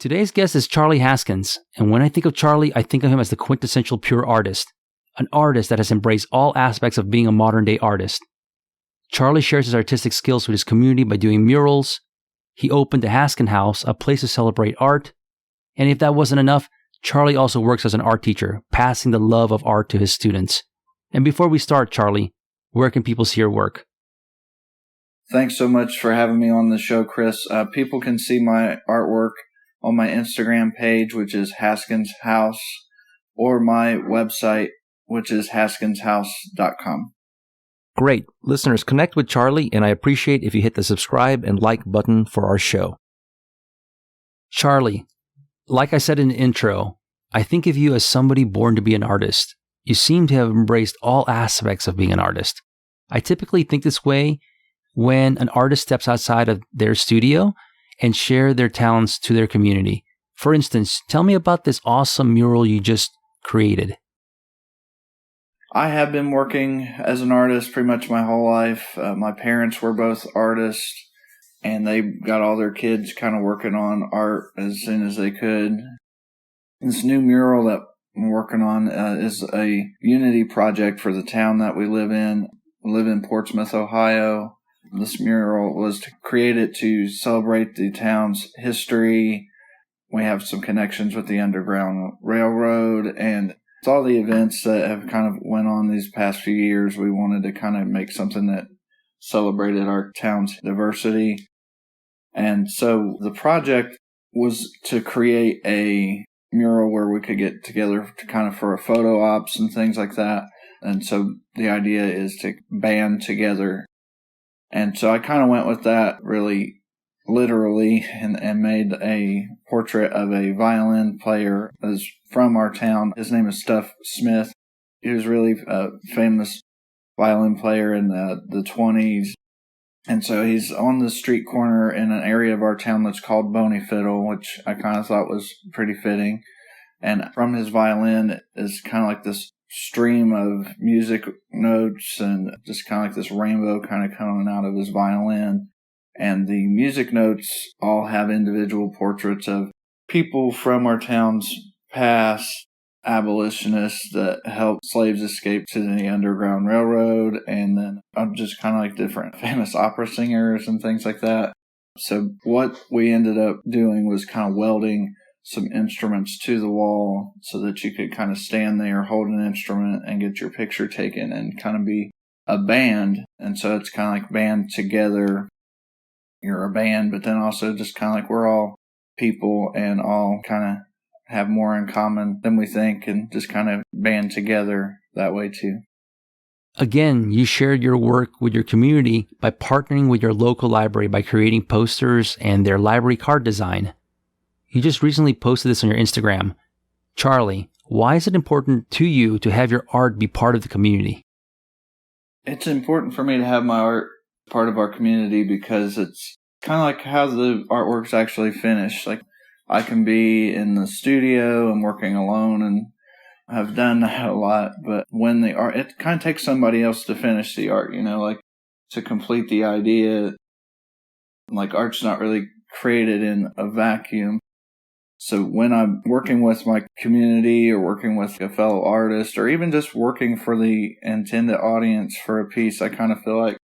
Today's guest is Charlie Haskins, and when I think of Charlie, I think of him as the quintessential pure artist, an artist that has embraced all aspects of being a modern-day artist. Charlie shares his artistic skills with his community by doing murals. He opened the Haskins House, a place to celebrate art. And if that wasn't enough, Charlie also works as an art teacher, passing the love of art to his students. And before we start, Charlie, where can people see your work? Thanks so much for having me on the show, Chris. People can see my artwork on my Instagram page, which is Haskins House, or my website, which is haskinshouse.com. Great. Listeners, connect with Charlie, and I appreciate if you hit the subscribe and like button for our show. Charlie, like I said in the intro, I think of you as somebody born to be an artist. You seem to have embraced all aspects of being an artist. I typically think this way when an artist steps outside of their studio and share their talents to their community. For instance, tell me about this awesome mural you just created. I have been working as an artist pretty much my whole life. My parents were both artists, and they got all their kids kind of working on art as soon as they could. This new mural that I'm working on is a unity project for the town that we live in. We live in Portsmouth, Ohio. This mural was to create it to celebrate the town's history. We have some connections with the Underground Railroad, and it's all the events that have kind of went on these past few years. We wanted to kind of make something that celebrated our town's diversity. And so the project was to create a mural where we could get together to kind of for a photo ops and things like that. And so the idea is to band together. And so I kind of went with that really literally and made a portrait of a violin player that's from our town. His name is Stuff Smith. He was really a famous violin player in the 20s. And so he's on the street corner in an area of our town that's called Boney Fiddle, which I kind of thought was pretty fitting. And from his violin is kind of like this stream of music notes and just kind of like this rainbow kind of coming out of his violin. And the music notes all have individual portraits of people from our town's past, abolitionists that helped slaves escape to the Underground Railroad, and then just kind of like different famous opera singers and things like that. So what we ended up doing was kind of welding some instruments to the wall so that you could kind of stand there, hold an instrument, and get your picture taken and kind of be a band. And so it's kind of like band together. You're a band, but then also just kind of like we're all people and all kind of have more in common than we think, and just kind of band together that way too. Again, you shared your work with your community by partnering with your local library by creating posters and their library card design. You just recently posted this on your Instagram. Charlie, why is it important to you to have your art be part of the community? It's important for me to have my art part of our community because it's kind of like how the artwork's actually finished. Like I can be in the studio and working alone, and I've done that a lot, but when the art, it kind of takes somebody else to finish the art, like to complete the idea. Like art's not really created in a vacuum. So when I'm working with my community or working with a fellow artist or even just working for the intended audience for a piece, I kind of feel like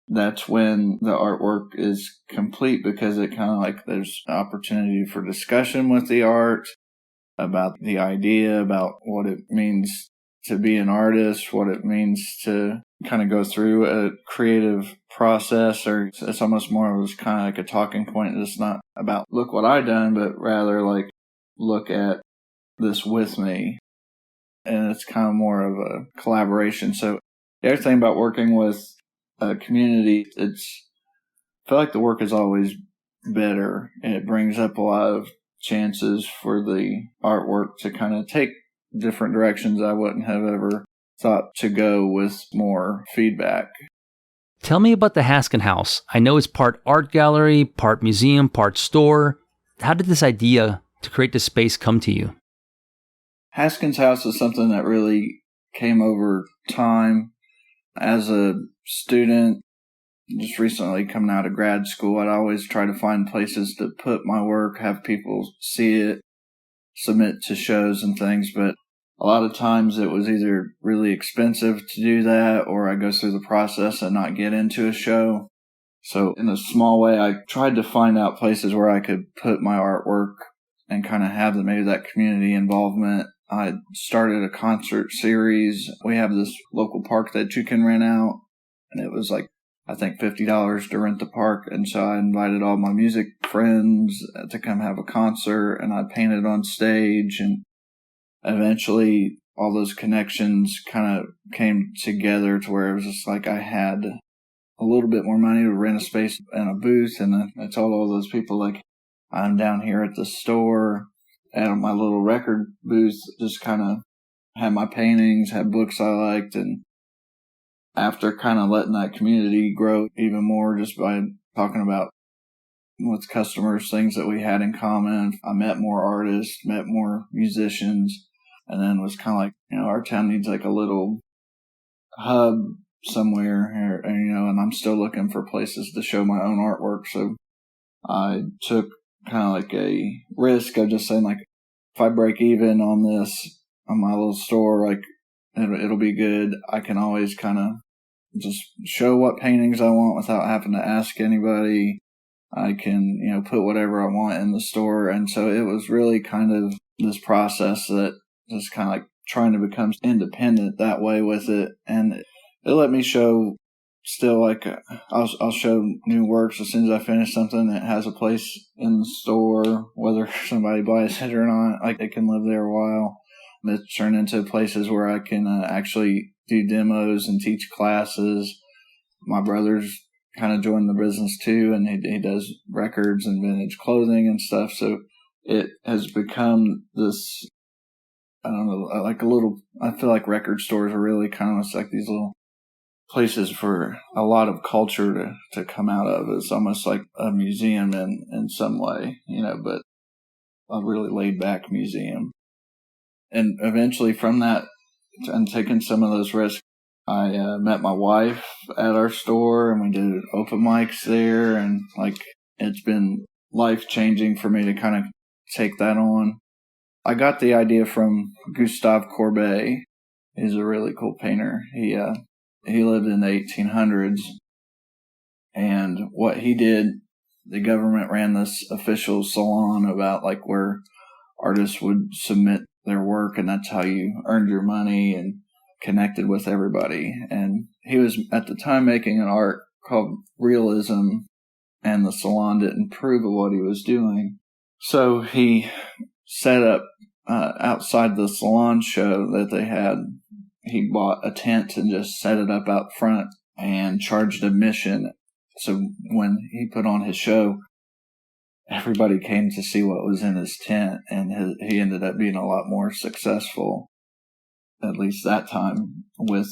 that's when the artwork is complete, because it kind of like there's opportunity for discussion with the art about the idea, about what it means to be an artist, what it means to kind of go through a creative process, or it's almost more of kind of like a talking point. It's not about look what I done, but rather like look at this with me. And it's kind of more of a collaboration. So the other thing about working with a community, I feel like the work is always better, and it brings up a lot of chances for the artwork to kind of take different directions I wouldn't have ever thought to go with more feedback. Tell me about the Haskins House. I know it's part art gallery, part museum, part store. How did this idea to create this space come to you? Haskins House is something that really came over time. As a student, just recently coming out of grad school, I'd always try to find places to put my work, have people see it, submit to shows and things. But a lot of times it was either really expensive to do that, or I go through the process and not get into a show. So in a small way, I tried to find out places where I could put my artwork and kind of have maybe that community involvement. I started a concert series. We have this local park that you can rent out, and it was like, I think $50 to rent the park. And so I invited all my music friends to come have a concert, and I painted on stage, and eventually all those connections kind of came together to where it was just like I had a little bit more money to rent a space and a booth. And I told all those people, like, I'm down here at the store at my little record booth, just kind of had my paintings, had books I liked. And after kind of letting that community grow even more just by talking about with customers things that we had in common, I met more artists, met more musicians, and then was kind of like, our town needs like a little hub somewhere here, and I'm still looking for places to show my own artwork. So I took kind of like a risk of just saying, like, if I break even on this, on my little store, like, it'll be good. I can always kind of just show what paintings I want without having to ask anybody. I can, put whatever I want in the store. And so it was really kind of this process that just kind of like trying to become independent that way with it. And it let me show still, like, I'll show new works as soon as I finish something that has a place in the store, whether somebody buys it or not, like, it can live there a while. And it's turned into places where I can actually do demos and teach classes. My brother's kind of joined the business too, and he does records and vintage clothing and stuff. So it has become this, I don't know, like a little, I feel like record stores are really kind of like these little places for a lot of culture to come out of. It's almost like a museum in some way, but a really laid back museum. And eventually from that, and taking some of those risks, I met my wife at our store, and we did open mics there, and like, it's been life-changing for me to kind of take that on. I got the idea from Gustave Courbet. He's a really cool painter. He lived in the 1800s, and what he did, the government ran this official salon about like where artists would submit their work, and that's how you earned your money and connected with everybody. And he was at the time making an art called realism, and the salon didn't approve of what he was doing. So he set up outside the salon show that they had. He bought a tent and just set it up out front and charged admission. So when he put on his show, everybody came to see what was in his tent, and he ended up being a lot more successful, at least that time, with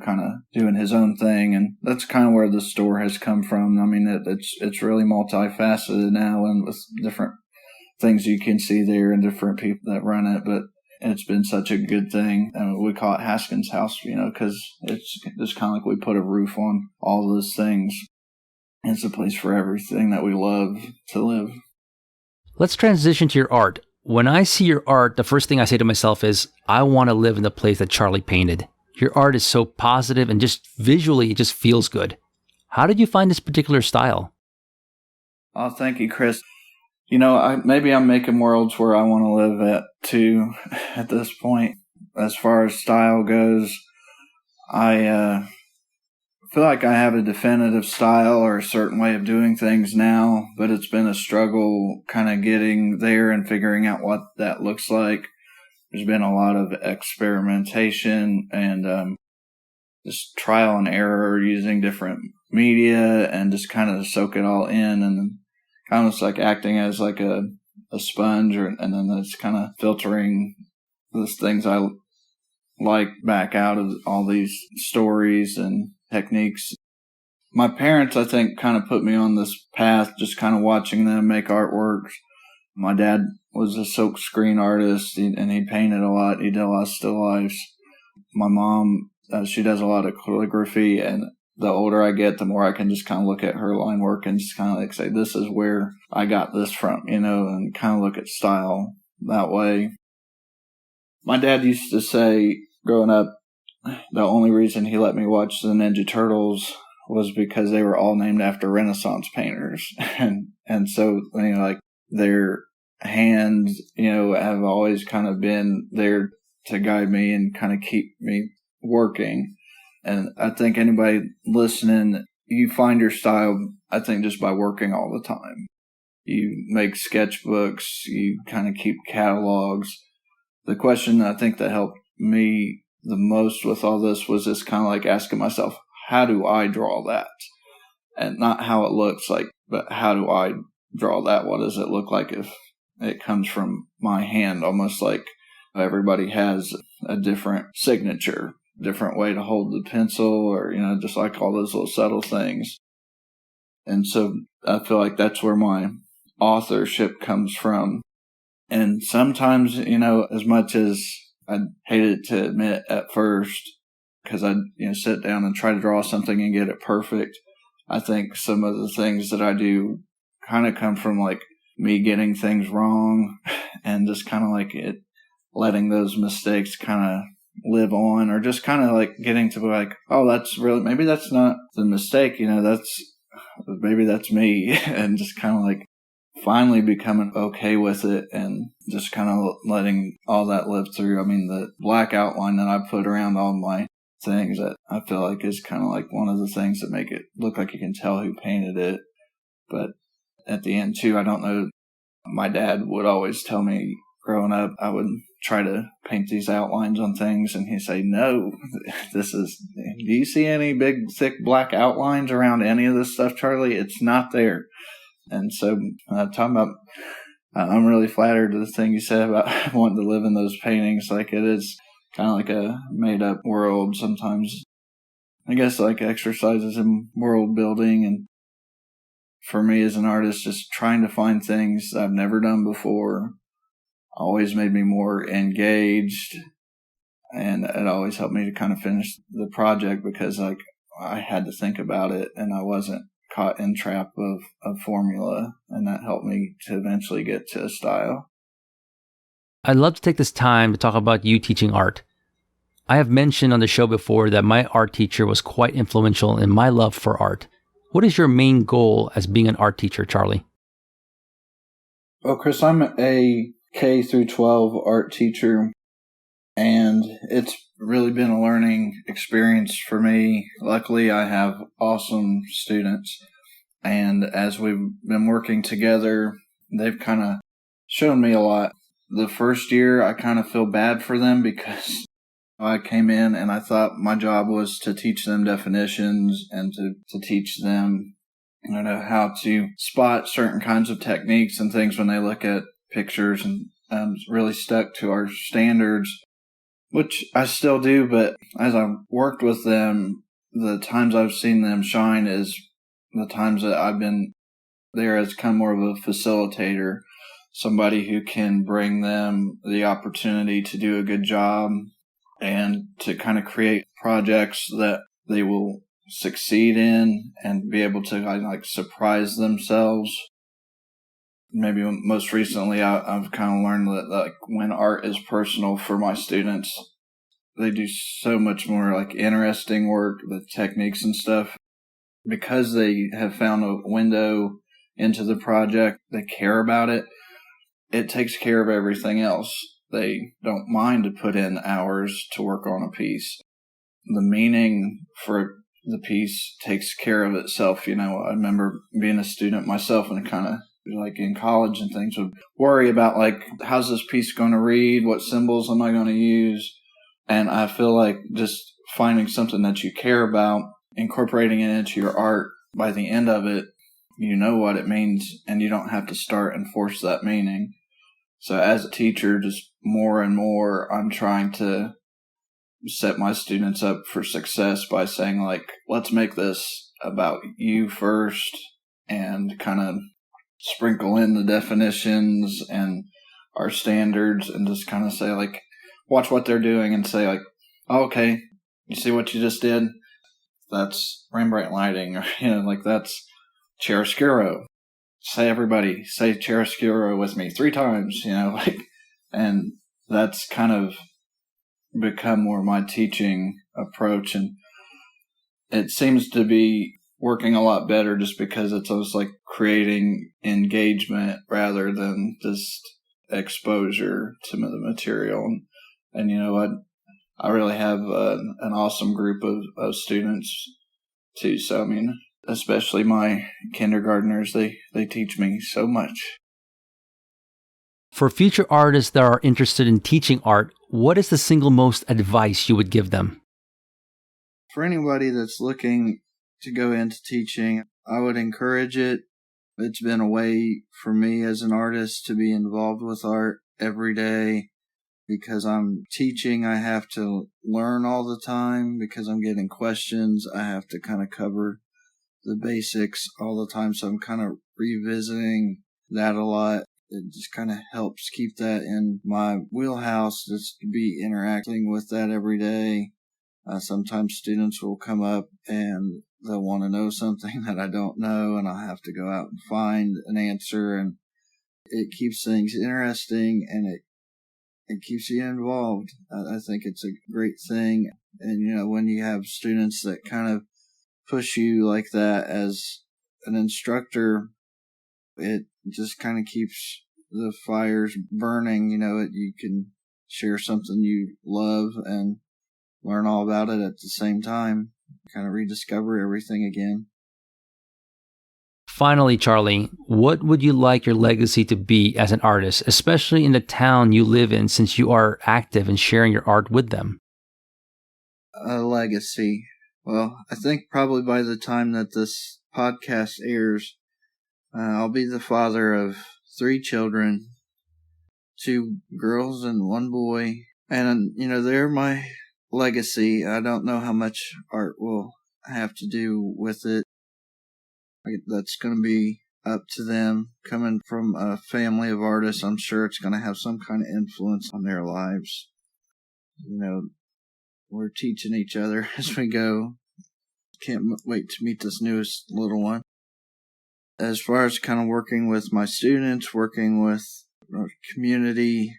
kind of doing his own thing. And that's kind of where the store has come from. I mean, it's really multifaceted now, and with different things you can see there and different people that run it. But it's been such a good thing. And we call it Haskins House, because it's just kind of like we put a roof on all those things. It's a place for everything that we love to live. Let's transition to your art. When I see your art, the first thing I say to myself is, I want to live in the place that Charlie painted. Your art is so positive, and just visually, it just feels good. How did you find this particular style? Oh, thank you, Chris. Maybe I'm making worlds where I want to live at too at this point. As far as style goes, I feel like I have a definitive style or a certain way of doing things now, but it's been a struggle kind of getting there and figuring out what that looks like. There's been a lot of experimentation and just trial and error using different media and just kind of soak it all in, and kind of like acting as like a sponge, and then it's kind of filtering those things I like back out of all these stories and techniques. My parents, I think, kind of put me on this path, just kind of watching them make artworks. My dad was a silk screen artist, and he painted a lot. He did a lot of still lifes. My mom, she does a lot of calligraphy, and the older I get, the more I can just kind of look at her line work and just kind of like say, this is where I got this from, and kind of look at style that way. My dad used to say growing up, the only reason he let me watch the Ninja Turtles was because they were all named after Renaissance painters. And so, like their hands, have always kind of been there to guide me and kind of keep me working. And I think anybody listening, you find your style, I think, just by working all the time. You make sketchbooks, you kind of keep catalogs. The question I think that helped me the most with all this was just kind of like asking myself, how do I draw that? And not how it looks like, but how do I draw that? What does it look like if it comes from my hand? Almost like everybody has a different signature, different way to hold the pencil, or, just like all those little subtle things. And so I feel like that's where my authorship comes from. And sometimes, as much as I hated to admit at first, because I'd sit down and try to draw something and get it perfect, I think some of the things that I do kind of come from like me getting things wrong and just kind of like it, letting those mistakes kind of live on, or just kind of like getting to like, oh, that's really, maybe that's not the mistake, maybe that's me, and just kind of like finally becoming okay with it and just kind of letting all that live through. I mean, the black outline that I put around all my things, that I feel like is kind of like one of the things that make it look like you can tell who painted it. But at the end too, I don't know, my dad would always tell me growing up, I would try to paint these outlines on things, and he'd say, no, do you see any big, thick black outlines around any of this stuff, Charlie? It's not there. And so, talking about, I'm really flattered to the thing you said about wanting to live in those paintings. Like, it is kind of like a made-up world sometimes. I guess like exercises in world building, and for me as an artist, just trying to find things I've never done before always made me more engaged, and it always helped me to kind of finish the project because like I had to think about it and I wasn't caught in trap of a formula, and that helped me to eventually get to a style. I'd love to take this time to talk about you teaching art. I have mentioned on the show before that my art teacher was quite influential in my love for art. What is your main goal as being an art teacher, Charlie? Well, Chris, I'm a K through 12 art teacher, and it's really been a learning experience for me. Luckily, I have awesome students, and as we've been working together, they've kind of shown me a lot. The first year, I kind of feel bad for them because I came in and I thought my job was to teach them definitions and to teach them, how to spot certain kinds of techniques and things when they look at pictures, and really stuck to our standards, which I still do. But as I've worked with them, the times I've seen them shine is the times that I've been there as kind of more of a facilitator, somebody who can bring them the opportunity to do a good job and to kind of create projects that they will succeed in and be able to like surprise themselves. Maybe most recently, I've kind of learned that like when art is personal for my students, they do so much more like interesting work, the techniques and stuff, because they have found a window into the project. They care about it. It takes care of everything else. They don't mind to put in hours to work on a piece. The meaning for the piece takes care of itself. I remember being a student myself and kind of like in college and things would worry about like, how's this piece going to read? What symbols am I going to use? And I feel like just finding something that you care about, incorporating it into your art, by the end of it, you know what it means and you don't have to start and force that meaning. So as a teacher, just more and more, I'm trying to set my students up for success by saying like, let's make this about you first, and kind of sprinkle in the definitions and our standards, and just kind of say like, watch what they're doing and say like, oh, okay, you see what you just did? that's Rembrandt lighting, or, like that's chiaroscuro. Everybody say chiaroscuro with me 3 times, and that's kind of become more my teaching approach. And it seems to be working a lot better just because it's almost like creating engagement rather than just exposure to the material. And I really have an awesome group of students too. So, especially my kindergartners, they teach me so much. For future artists that are interested in teaching art, what is the single most advice you would give them? For anybody that's looking to go into teaching, I would encourage it. It's been a way for me as an artist to be involved with art every day. Because I'm teaching, I have to learn all the time. Because I'm getting questions, I have to kind of cover the basics all the time. So I'm kind of revisiting that a lot. It just kind of helps keep that in my wheelhouse, just to be interacting with that every day. Sometimes students will come up and they'll want to know something that I don't know, and I'll have to go out and find an answer. And it keeps things interesting, and it keeps you involved. I think it's a great thing. And, when you have students that kind of push you like that as an instructor, it just kind of keeps the fires burning. You can share something you love and learn all about it at the same time, kind of rediscover everything again. Finally, Charlie, what would you like your legacy to be as an artist, especially in the town you live in, since you are active in sharing your art with them? A legacy. Well, I think probably by the time that this podcast airs, I'll be the father of 3 children, 2 girls and 1 boy. And, they're my legacy. I don't know how much art will have to do with it. That's going to be up to them. Coming from a family of artists, I'm sure it's going to have some kind of influence on their lives. We're teaching each other as we go. Can't wait to meet this newest little one. As far as kind of working with my students, working with our community,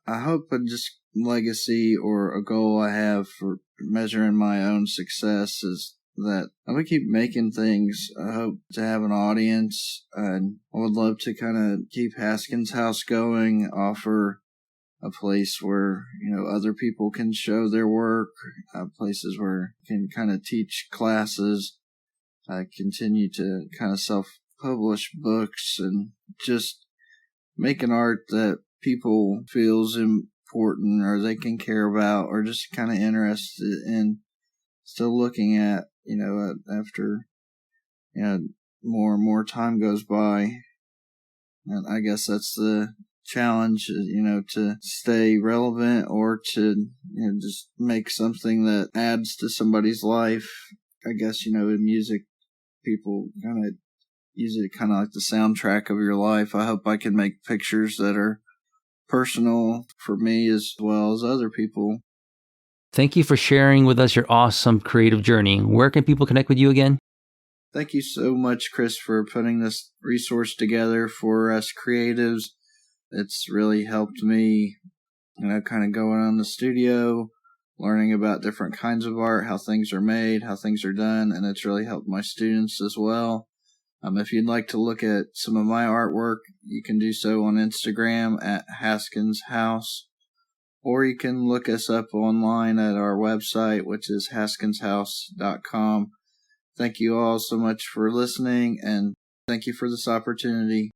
I hope just legacy or a goal I have for measuring my own success is that I'm going to keep making things. I hope to have an audience, and I would love to kind of keep Haskins House going, offer a place where, other people can show their work, places where you can kind of teach classes, continue to kind of self-publish books, and just make an art that people feels important or they can care about or just kind of interested in still looking at, after, more and more time goes by. And I guess that's the challenge, to stay relevant or to, just make something that adds to somebody's life. I guess, in music, people kind of use it kind of like the soundtrack of your life. I hope I can make pictures that are personal for me as well as other people. Thank you for sharing with us your awesome creative journey. Where can people connect with you again? Thank you so much, Chris, for putting this resource together for us creatives. It's really helped me, kind of going on the studio, learning about different kinds of art, how things are made, how things are done, and it's really helped my students as well. If you'd like to look at some of my artwork, you can do so on Instagram at Haskins House, or you can look us up online at our website, which is haskinshouse.com. Thank you all so much for listening, and thank you for this opportunity.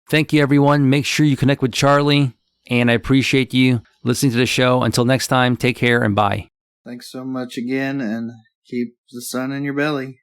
Thank you, everyone. Make sure you connect with Charlie, and I appreciate you listening to the show. Until next time, take care and bye. Thanks so much again, and keep the sun in your belly.